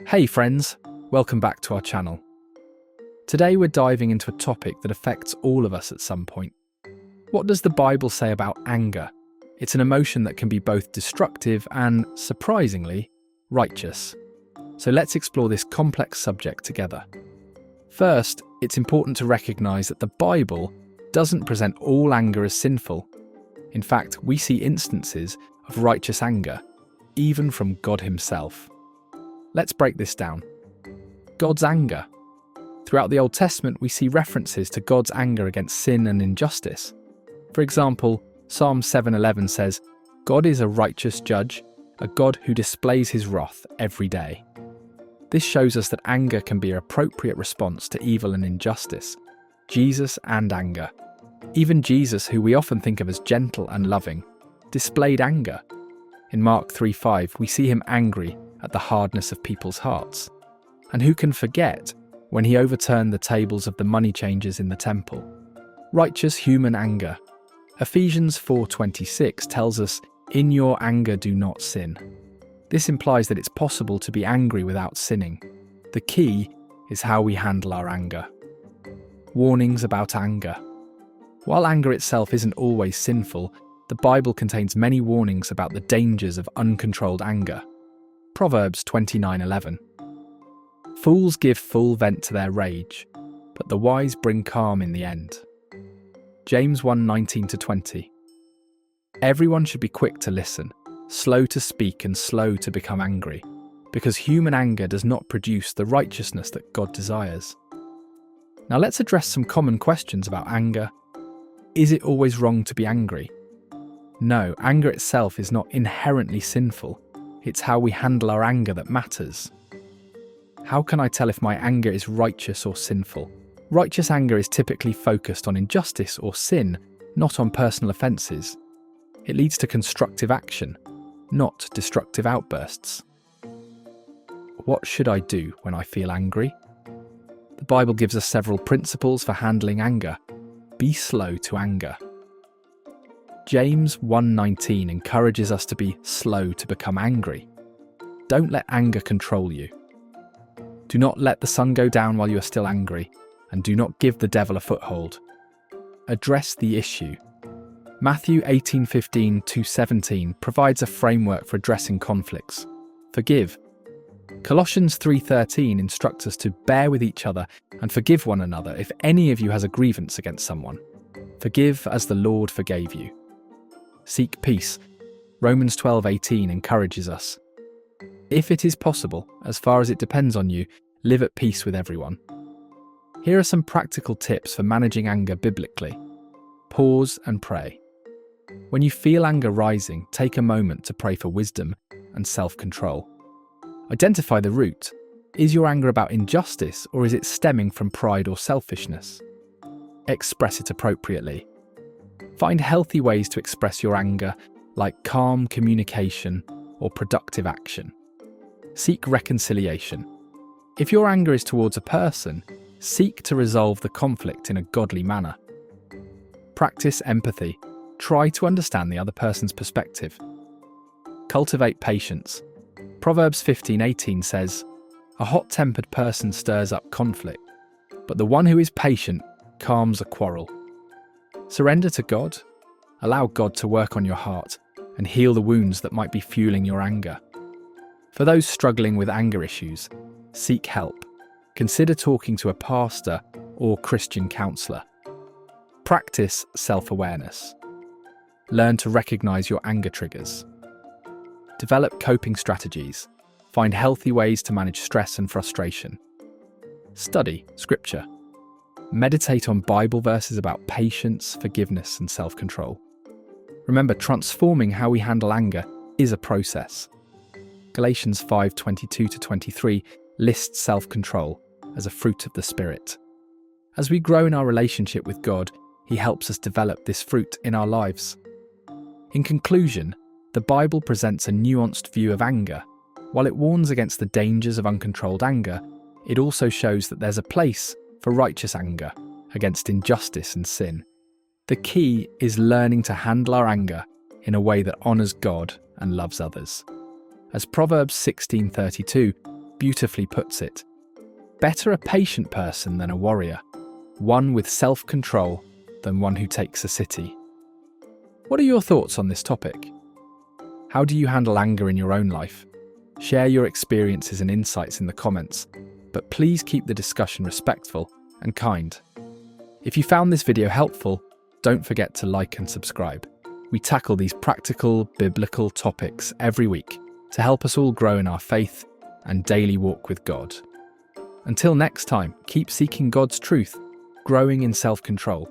Hey friends, welcome back to our channel. Today we're diving into a topic that affects all of us at some point. What does the Bible say about anger? It's an emotion that can be both destructive and, surprisingly, righteous. So let's explore this complex subject together. First, it's important to recognize that the Bible doesn't present all anger as sinful. In fact, we see instances of righteous anger, even from God himself. Let's break this down. God's anger. Throughout the Old Testament, we see references to God's anger against sin and injustice. For example, Psalm 7:11 says, "God is a righteous judge, a God who displays his wrath every day." This shows us that anger can be an appropriate response to evil and injustice. Jesus and anger. Even Jesus, who we often think of as gentle and loving, displayed anger. In Mark 3:5, we see him angry at the hardness of people's hearts. And who can forget when he overturned the tables of the money changers in the temple? Righteous human anger. Ephesians 4:26 tells us, "In your anger do not sin." This implies that it's possible to be angry without sinning. The key is how we handle our anger. Warnings about anger. While anger itself isn't always sinful, the Bible contains many warnings about the dangers of uncontrolled anger. Proverbs 29:11. Fools give full vent to their rage, but the wise bring calm in the end. James 1:19-20. Everyone should be quick to listen, slow to speak and slow to become angry, because human anger does not produce the righteousness that God desires. Now let's address some common questions about anger. Is it always wrong to be angry? No, anger itself is not inherently sinful. It's how we handle our anger that matters. How can I tell if my anger is righteous or sinful? Righteous anger is typically focused on injustice or sin, not on personal offences. It leads to constructive action, not destructive outbursts. What should I do when I feel angry? The Bible gives us several principles for handling anger. Be slow to anger. James 1:19 encourages us to be slow to become angry. Don't let anger control you. Do not let the sun go down while you are still angry, and do not give the devil a foothold. Address the issue. Matthew 18:15-17 provides a framework for addressing conflicts. Forgive. Colossians 3:13 instructs us to bear with each other and forgive one another if any of you has a grievance against someone. Forgive as the Lord forgave you. Seek peace. Romans 12:18 encourages us. If it is possible, as far as it depends on you, live at peace with everyone. Here are some practical tips for managing anger biblically. Pause and pray. When you feel anger rising, take a moment to pray for wisdom and self-control. Identify the root. Is your anger about injustice, or is it stemming from pride or selfishness? Express it appropriately. Find healthy ways to express your anger, like calm communication or productive action. Seek reconciliation. If your anger is towards a person, seek to resolve the conflict in a godly manner. Practice empathy. Try to understand the other person's perspective. Cultivate patience. Proverbs 15:18 says, "A hot-tempered person stirs up conflict, but the one who is patient calms a quarrel." Surrender to God. Allow God to work on your heart and heal the wounds that might be fueling your anger. For those struggling with anger issues, seek help. Consider talking to a pastor or Christian counselor. Practice self-awareness. Learn to recognize your anger triggers. Develop coping strategies. Find healthy ways to manage stress and frustration. Study scripture. Meditate on Bible verses about patience, forgiveness, and self-control. Remember, transforming how we handle anger is a process. Galatians 5:22-23 lists self-control as a fruit of the Spirit. As we grow in our relationship with God, He helps us develop this fruit in our lives. In conclusion, the Bible presents a nuanced view of anger. While it warns against the dangers of uncontrolled anger, it also shows that there's a place for righteous anger against injustice and sin. The key is learning to handle our anger in a way that honours God and loves others. As Proverbs 16:32, beautifully puts it. Better a patient person than a warrior, one with self-control than one who takes a city. What are your thoughts on this topic? How do you handle anger in your own life? Share your experiences and insights in the comments, but please keep the discussion respectful and kind. If you found this video helpful, don't forget to like and subscribe. We tackle these practical, biblical topics every week to help us all grow in our faith and daily walk with God. Until next time, keep seeking God's truth, growing in self-control,